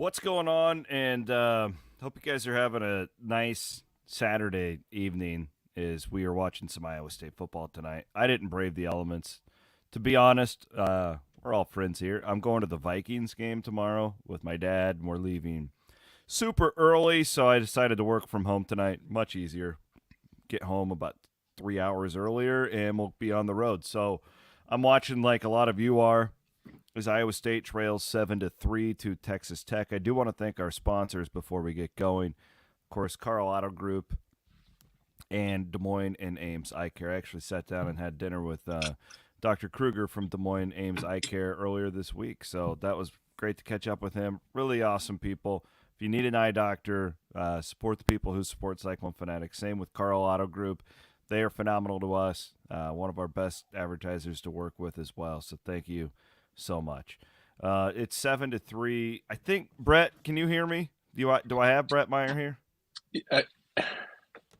What's going on? And hope you guys are having a nice Saturday evening as we are watching some Iowa State football tonight. I didn't brave the elements. To be honest, we're all friends here. I'm going to the Vikings game tomorrow with my dad, and we're leaving super early, so I decided to work from home tonight. Much easier. Get home about 3 hours earlier, and we'll be on the road. So I'm watching like a lot of you are as Iowa State trails 7-3 to Texas Tech. I do want to thank our sponsors before we get going. Of course, Carl Auto Group and Des Moines and Ames Eye Care. I actually sat down and had dinner with Dr. Kruger from Des Moines Ames Eye Care earlier this week, so that was great to catch up with him. Really awesome people. If you need an eye doctor, support the people who support Cyclone Fanatics. Same with Carl Auto Group. They are phenomenal to us. One of our best advertisers to work with as well, so thank you so much. It's 7-3. I think Bret, can you hear me? Do I have Bret Meyer here? I,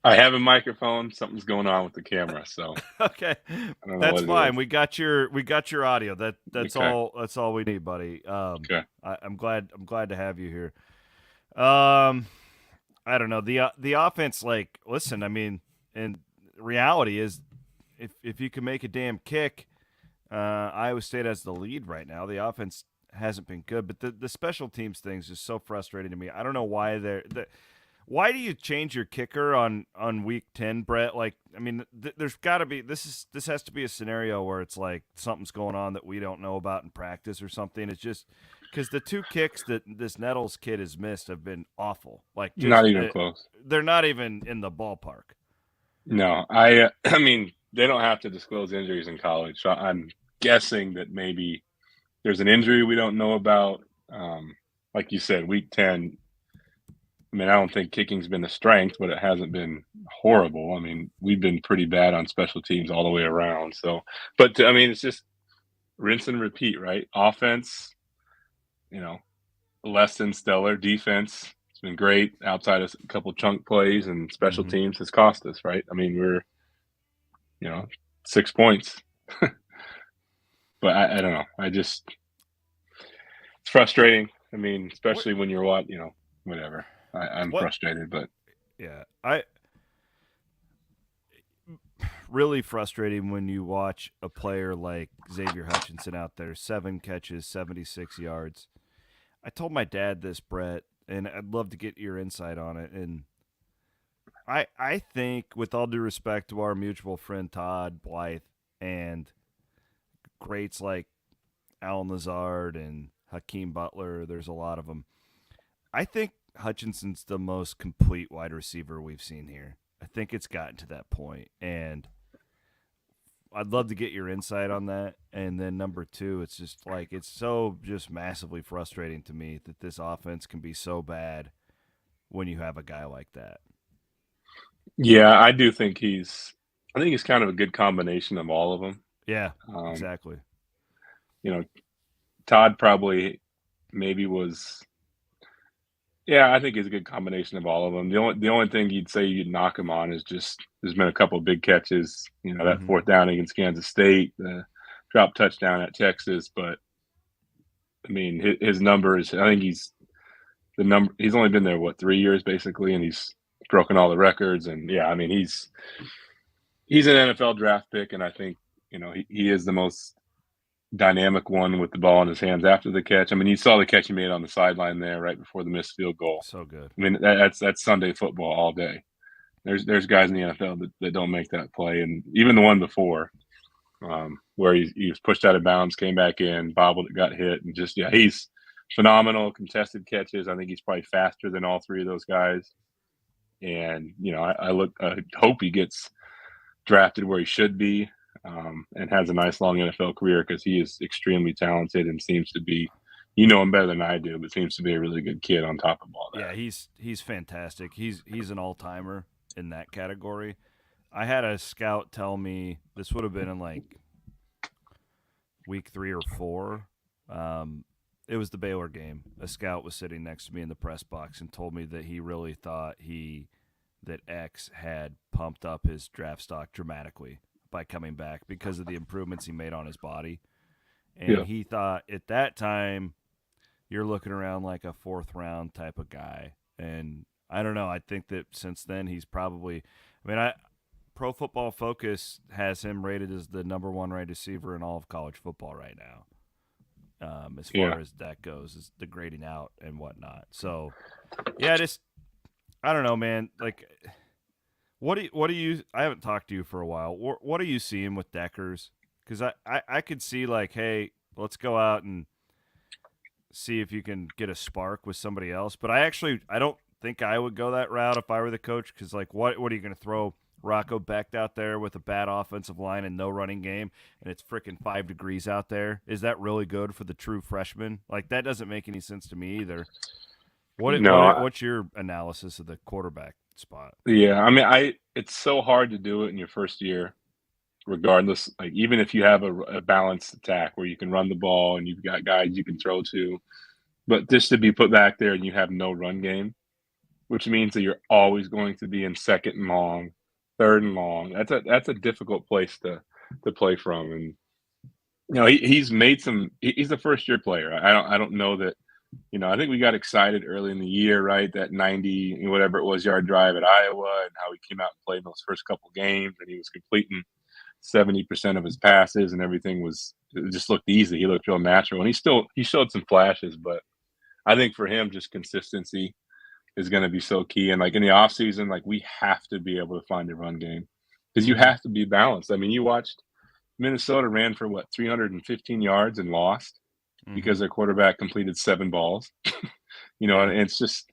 I have a microphone. Something's going on with the camera, so Okay, I don't know that's what it fine. is. We got your audio. That's Okay. all. That's all we need, buddy. Okay. I'm glad to have you here. Um, I don't know the offense. Like, listen, I mean, and reality is, if you can make a damn kick, Iowa State has the lead right now. The offense hasn't been good, but the special teams thing is just so frustrating to me. I don't know why why do you change your kicker on week 10, Bret? Like, I mean, there's got to be this has to be a scenario where it's like something's going on that we don't know about in practice or something. It's just because the two kicks that this Nettles kid has missed have been awful. Like, Not just even close. they're not even in the ballpark. No, I mean, they don't have to disclose injuries in college, so I'm guessing that maybe there's an injury we don't know about. Like you said, week 10. I mean, I don't think kicking's been a strength, but it hasn't been horrible. I mean, we've been pretty bad on special teams all the way around. So, but I mean, it's just rinse and repeat, right? Offense, you know, less than stellar. Defense, it's been great outside of a couple chunk plays, and special Mm-hmm. teams has cost us, right? I mean, we're, you know, 6 points. But I don't know. It's frustrating. I mean, What especially when you're whatever. I'm what? frustrated, but Yeah, I really frustrating when you watch a player like Xavier Hutchinson out there, 7 catches, 76 yards. I told my dad this, Bret, and I'd love to get your insight on it. And I think, with all due respect to our mutual friend Todd Blythe and greats like Al Lazard and Hakeem Butler, there's a lot of them. I think Hutchinson's the most complete wide receiver we've seen here. I think it's gotten to that point, and I'd love to get your insight on that. And then number two, it's just like it's so just massively frustrating to me that this offense can be so bad when you have a guy like that. yeah, I think he's kind of a good combination of all of them. Yeah, Um, exactly. you know, Todd probably maybe was, yeah, I think he's a good combination of all of them. The only thing you'd say you'd knock him on is just there's been a couple of big catches, that Mm-hmm. fourth down against Kansas State, the drop touchdown at Texas. But I mean, his numbers, I think he's only been there, what, 3 years basically, and he's broken all the records. And yeah, I mean, he's an NFL draft pick, and I think he is the most dynamic one with the ball in his hands after the catch. I mean, you saw the catch he made on the sideline there right before the missed field goal. So good. I mean, that's Sunday football all day. There's guys in the NFL that don't make that play, and even the one before, where he was pushed out of bounds, came back in, bobbled it, got hit, and just yeah, he's phenomenal. Contested catches. I think he's probably faster than all three of those guys. And I hope he gets drafted where he should be, and has a nice long NFL career because he is extremely talented and seems to be, him better than I do, but seems to be a really good kid on top of all Yeah, that. he's fantastic. He's an all timer in that category. I had a scout tell me this would have been in like week 3 or 4. Um, it was the Baylor game. A scout was sitting next to me in the press box and told me that he really thought that X had pumped up his draft stock dramatically by coming back because of the improvements he made on his body. And Yeah, he thought at that time you're looking around like a fourth round type of guy. And I don't know. I think that since then he's probably. I mean, Pro Football Focus has him rated as the number one rated receiver in all of college football right now. As Yeah. far as that goes, is the grading out and whatnot. So yeah, just I don't know, man. Like, what do you? I haven't talked to you for a while. What are you seeing with Deckers? Because I could see like, hey, let's go out and see if you can get a spark with somebody else. But I don't think I would go that route if I were the coach. Because like, what are you going to throw Rocco Becht out there with a bad offensive line and no running game, and it's freaking 5 degrees out there? Is that really good for the true freshman? Like that doesn't make any sense to me either. No, What's your analysis of the quarterback spot? yeah. I mean, it's so hard to do it in your first year, regardless. Like even if you have a balanced attack where you can run the ball and you've got guys you can throw to, but just to be put back there and you have no run game, which means that you're always going to be in second and long, third and long. That's a difficult place to play from. And he's made some. He's a first year player. I don't know that. I think we got excited early in the year, right? That 90 whatever it was yard drive at Iowa, and how he came out and played those first couple games, and he was completing 70% of his passes, and everything it just looked easy. He looked real natural, and he showed some flashes, but I think for him, just consistency is going to be so key. And like in the offseason, like we have to be able to find a run game because you Mm-hmm. have to be balanced. I mean, you watched Minnesota ran for 315 yards and lost Mm-hmm. because their quarterback completed 7 balls. And Yeah. it's just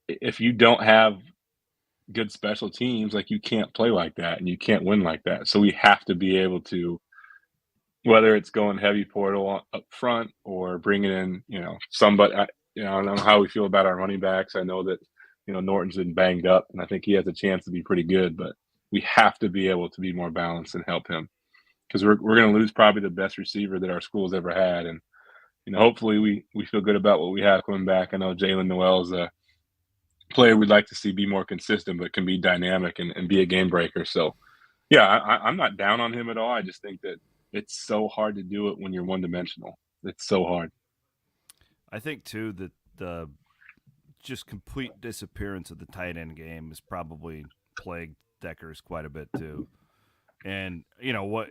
if you don't have good special teams, like you can't play like that and you can't win like that. So we have to be able to, whether it's going heavy portal up front or bringing in, somebody. I don't know how we feel about our running backs. I know that Norton's been banged up, and I think he has a chance to be pretty good. But we have to be able to be more balanced and help him because we're going to lose probably the best receiver that our school's ever had, and hopefully we feel good about what we have coming back. I know Jalen Noel's a player we'd like to see be more consistent, but can be dynamic and be a game breaker. So yeah, I'm not down on him at all. I just think that it's so hard to do it when you're one dimensional. It's so hard. I think too that the just complete disappearance of the tight end game has probably plagued Deckers quite a bit too. And what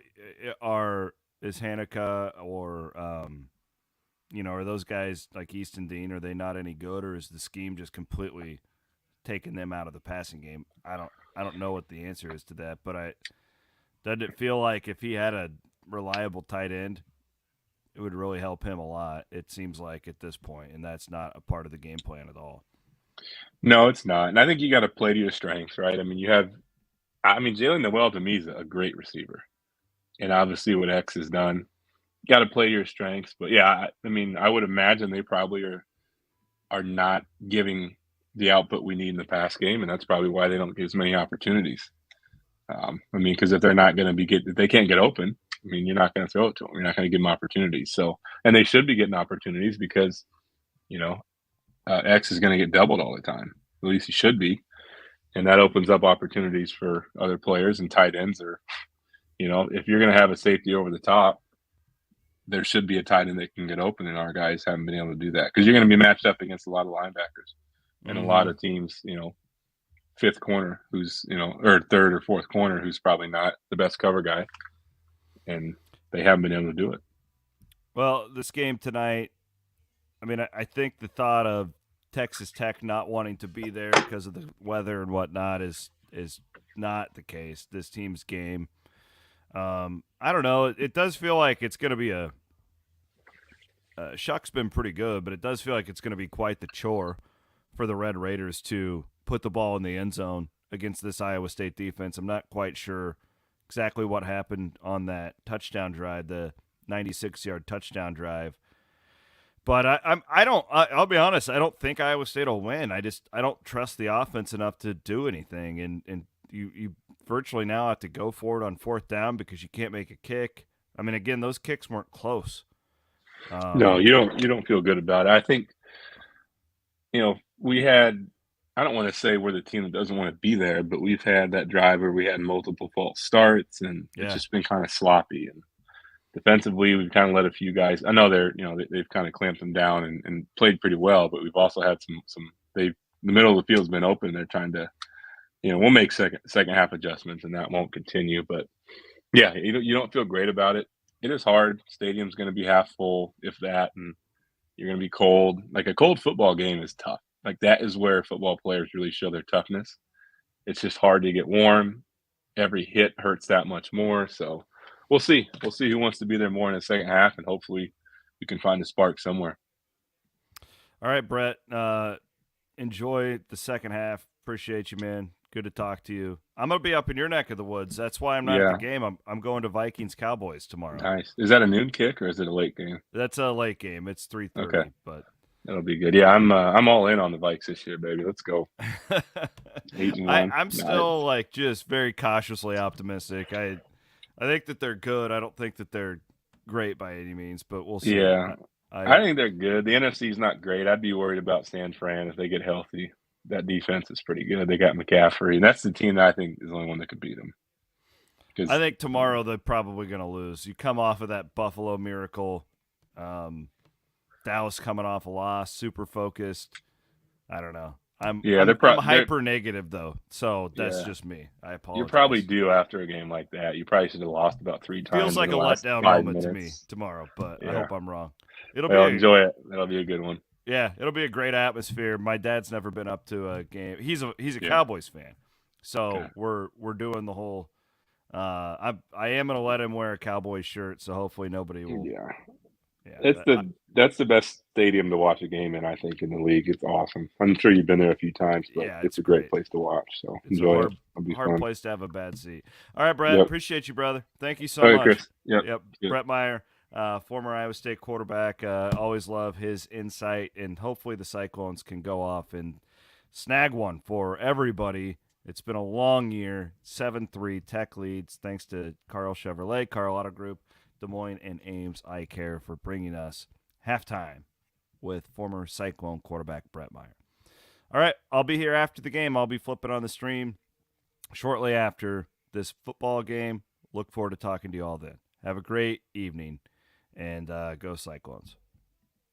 are is Hanukkah or are those guys like Easton Dean? Are they not any good, or is the scheme just completely taking them out of the passing game? I don't know what the answer is to that, but doesn't it feel like if he had a reliable tight end, it would really help him a lot. It seems like at this point, and that's not a part of the game plan at all. No, it's not. And I think you got to play to your strengths, right? I mean, Jalen Noel to me is a great receiver. And obviously what X has done, you got to play to your strengths. But yeah, I mean, I would imagine they probably are not giving the output we need in the pass game. And that's probably why they don't get as many opportunities. Because if they're not going to if they can't get open, you're not going to throw it to them. You're not going to give them opportunities. So, and they should be getting opportunities because, you know, X is going to get doubled all the time. At least he should be. And that opens up opportunities for other players and tight ends. Or, if you're going to have a safety over the top, there should be a tight end that can get open. And our guys haven't been able to do that because you're going to be matched up against a lot of linebackers and a lot Mm-hmm. of teams, fifth corner who's, or third or fourth corner who's probably not the best cover guy. And they haven't been able to do it. Well, this game tonight, I mean, I think the thought of Texas Tech not wanting to be there because of the weather and whatnot is not the case. This team's game. I don't know. It does feel like it's going to be a. Shuck's been pretty good, but it does feel like it's going to be quite the chore for the Red Raiders to put the ball in the end zone against this Iowa State defense. I'm not quite sure exactly what happened on that touchdown drive, the 96-yard touchdown drive. But I'll be honest. I don't think Iowa State will win. I don't trust the offense enough to do anything. And you virtually now have to go for it on fourth down because you can't make a kick. I mean, again, those kicks weren't close. No, Um, you don't feel good about it. I think, we had I don't want to say we're the team that doesn't want to be there, but we've had that drive where we had multiple false starts and it's yeah. just been kind of sloppy. And defensively, we've kind of let a few guys. I know they've kind of clamped them down and played pretty well, but we've also had some. The middle of the field's been open. They're trying to, we'll make second half adjustments, and that won't continue. But yeah, you don't feel great about it. It is hard. Stadium's going to be half full, if that, and you're going to be cold. Like a cold football game is tough. Like that is where football players really show their toughness. It's just hard to get warm. Every hit hurts that much more. So we'll see. We'll see who wants to be there more in the second half, and hopefully we can find a spark somewhere. All right, Bret. Enjoy the second half. Appreciate you, man. Good to talk to you. I'm gonna be up in your neck of the woods. That's why I'm not at the game. I'm going to Vikings Cowboys tomorrow. Nice. Is that a noon kick or is it a late game? That's a late game. It's 3:30. Okay. But that'll be good. Yeah, I'm all in on the Vikes this year, baby. Let's go. 8-1. I'm still like just very cautiously optimistic. I think that they're good. I don't think that they're great by any means, but we'll see. Yeah. I think they're good. The NFC is not great. I'd be worried about San Fran if they get healthy. That defense is pretty good. They got McCaffrey, and that's the team that I think is the only one that could beat them. I think tomorrow they're probably going to lose. You come off of that Buffalo miracle. Dallas coming off a loss, super focused. I don't know. I'm hyper negative though, so that's just me. I apologize. You probably do after a game like that. You probably should have lost about 3 times. Feels like a letdown moment to me tomorrow, but I hope I'm wrong. Enjoy it. That'll be a good one. Yeah, it'll be a great atmosphere. My dad's never been up to a game. He's a Cowboys fan, so we're doing the whole. I am gonna let him wear a Cowboys shirt, so hopefully nobody will. That's the best stadium to watch a game in. I think in the league, it's awesome. I'm sure you've been there a few times, but it's a great place to watch. So enjoy it. It'll be hard fun. Place to have a bad seat. All right, Bret. Appreciate you, brother. Thank you so much, Chris. Yep. Bret Meyer. Former Iowa State quarterback. Always love his insight, and hopefully the Cyclones can go off and snag one for everybody. It's been a long year. 7-3 Tech leads thanks to Carl Chevrolet, Carl Auto Group, Des Moines, and Ames Eye Care for bringing us halftime with former Cyclone quarterback Bret Meyer. All right, I'll be here after the game. I'll be flipping on the stream shortly after this football game. Look forward to talking to you all then. Have a great evening. And go Cyclones.